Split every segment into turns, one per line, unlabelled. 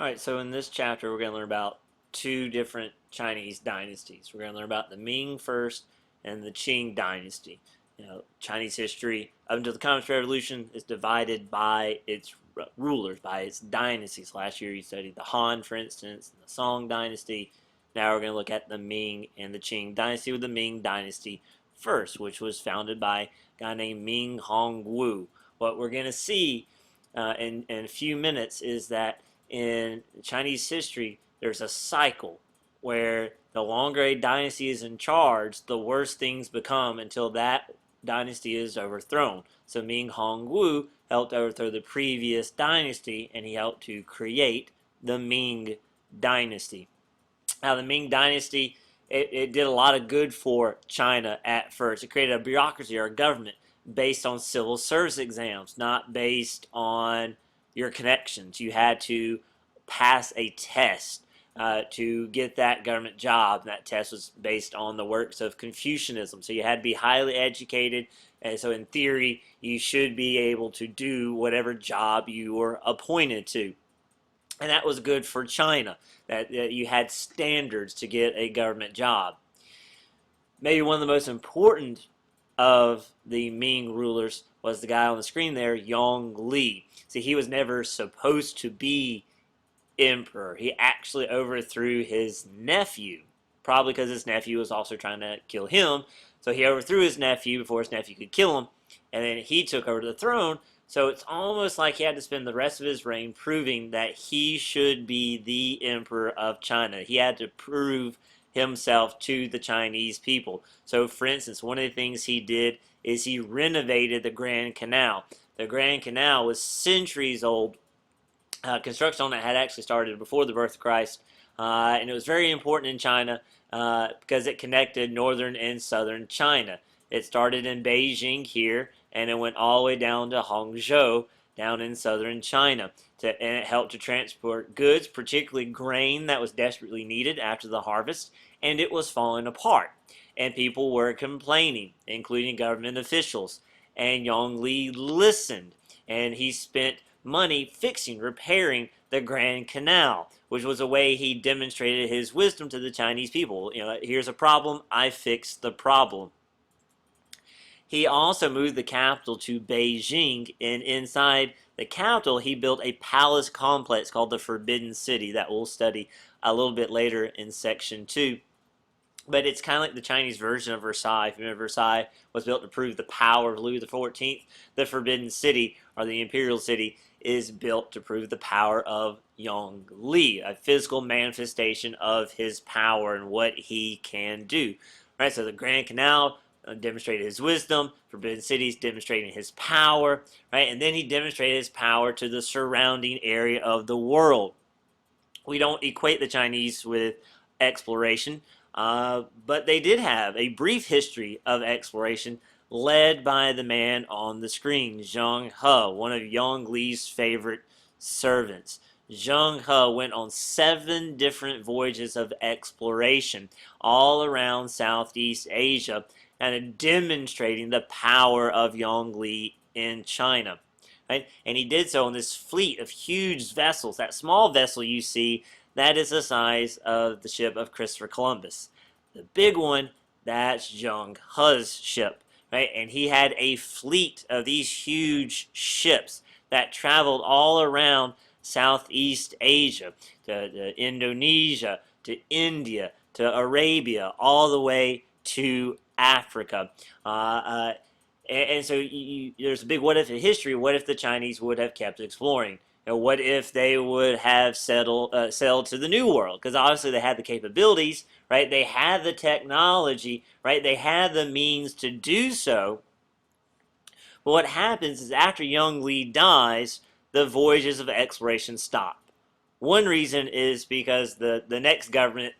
Alright, so in this chapter we're going to learn about two different Chinese dynasties. We're going to learn about the Ming first and the Qing dynasty. Chinese history up until the Communist Revolution is divided by its rulers, by its dynasties. Last year you studied the Han, for instance, and the Song dynasty. Now we're going to look at the Ming and the Qing dynasty, with the Ming dynasty first, which was founded by a guy named Ming Hongwu. What we're going to see in a few minutes is that in Chinese history, there's a cycle where the longer a dynasty is in charge, the worse things become until that dynasty is overthrown. So Ming Hongwu helped overthrow the previous dynasty, and he helped to create the Ming dynasty. Now, the Ming dynasty, it did a lot of good for China at first. It created a bureaucracy or a government based on civil service exams, not based on your connections. You had to pass a test to get that government job. And that test was based on the works of Confucianism. So you had to be highly educated. And so in theory, you should be able to do whatever job you were appointed to. And that was good for China, that you had standards to get a government job. Maybe one of the most important of the Ming rulers was the guy on the screen there, Yong Li. See, he was never supposed to be emperor. He actually overthrew his nephew, probably because his nephew was also trying to kill him. So he overthrew his nephew before his nephew could kill him, and then he took over the throne. So it's almost like he had to spend the rest of his reign proving that he should be the emperor of China. He had to prove himself to the Chinese people. So, for instance, one of the things he did is he renovated the Grand Canal. The Grand Canal was centuries old. Construction on it had actually started before the birth of Christ, and it was very important in China because it connected northern and southern China. It started in Beijing here, and it went all the way down to Hangzhou, down in southern China. And it helped to transport goods, particularly grain that was desperately needed after the harvest, and it was falling apart. And people were complaining, including government officials. And Yong Li listened, and he spent money fixing, repairing the Grand Canal, which was a way he demonstrated his wisdom to the Chinese people. Here's a problem, I fixed the problem. He also moved the capital to Beijing, and inside the capital he built a palace complex called the Forbidden City that we'll study a little bit later in section 2. But it's kind of like the Chinese version of Versailles. If you remember, Versailles was built to prove the power of Louis XIV. The Forbidden City, or the Imperial City, is built to prove the power of Yong Li, a physical manifestation of his power and what he can do. Right, so the Grand Canal demonstrated his wisdom, Forbidden Cities demonstrating his power, right? And then he demonstrated his power to the surrounding area of the world. We don't equate the Chinese with exploration, but they did have a brief history of exploration led by the man on the screen, Zheng He, one of Yong Li's favorite servants. Zheng He went on 7 different voyages of exploration all around Southeast Asia, and demonstrating the power of Yong Li in China. Right? And he did so in this fleet of huge vessels. That small vessel you see, that is the size of the ship of Christopher Columbus. The big one, that's Zheng He's ship. Right? And he had a fleet of these huge ships that traveled all around Southeast Asia, to Indonesia, to India, to Arabia, all the way to Africa. And so there's a big what if in history. What if the Chinese would have kept exploring? What if they would have sailed to the New World? Because obviously they had the capabilities, right? They had the technology, right? They had the means to do so. But what happens is after Yong Li dies, the voyages of exploration stop. One reason is because the next government,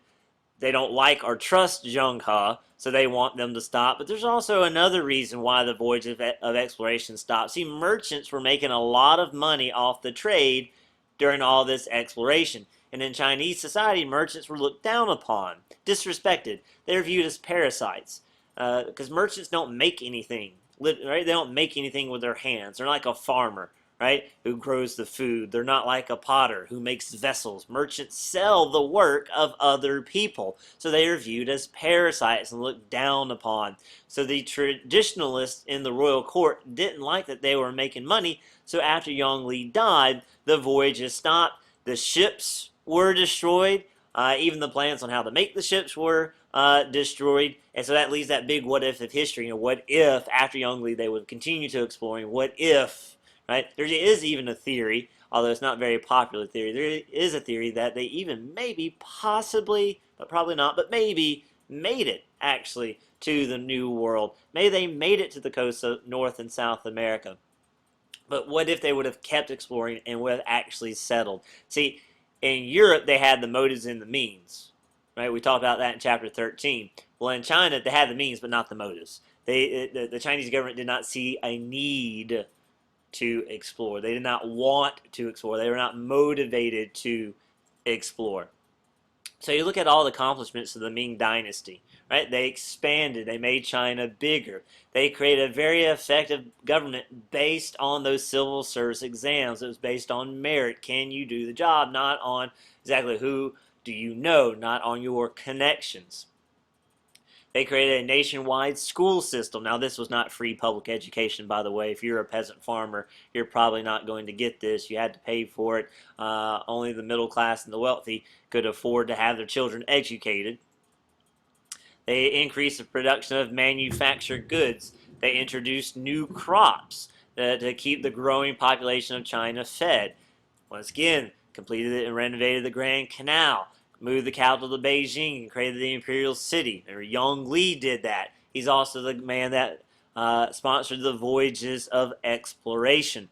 they don't like or trust Zheng He, so they want them to stop. But there's also another reason why the voyage of exploration stopped. See, merchants were making a lot of money off the trade during all this exploration. And in Chinese society, merchants were looked down upon, disrespected. They're viewed as parasites because merchants don't make anything. Right? They don't make anything with their hands. They're like a farmer. right, who grows the food. They're not like a potter who makes vessels. Merchants sell the work of other people. So they are viewed as parasites and looked down upon. So the traditionalists in the royal court didn't like that they were making money. So after Yongle died, the voyages stopped. The ships were destroyed. Even the plans on how to make the ships were destroyed. And so that leaves that big what if of history. What if after Yongle they would continue to exploring? What if, right? There is even a theory, although it's not a very popular theory. There is a theory that they even maybe, possibly, but probably not, but maybe made it actually to the New World. Maybe they made it to the coast of North and South America. But what if they would have kept exploring and would have actually settled? See, in Europe, they had the motives and the means. Right? We talked about that in chapter 13. Well, in China, they had the means, but not the motives. The Chinese government did not see a need to explore. They did not want to explore. They were not motivated to explore. So you look at all the accomplishments of the Ming Dynasty, right? They expanded, they made China bigger. They created a very effective government based on those civil service exams. It was based on merit. Can you do the job? Not on exactly who do you know, not on your connections. They created a nationwide school system. Now, this was not free public education, by the way. If you're a peasant farmer, you're probably not going to get this. You had to pay for it. Only the middle class and the wealthy could afford to have their children educated. They increased the production of manufactured goods. They introduced new crops to keep the growing population of China fed. Once again, completed and renovated the Grand Canal, moved the capital to Beijing, and created the imperial city. Remember, Yongle did that. He's also the man that sponsored the voyages of exploration.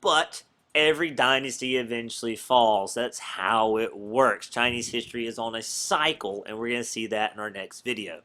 But every dynasty eventually falls. That's how it works. Chinese history is on a cycle, and we're going to see that in our next video.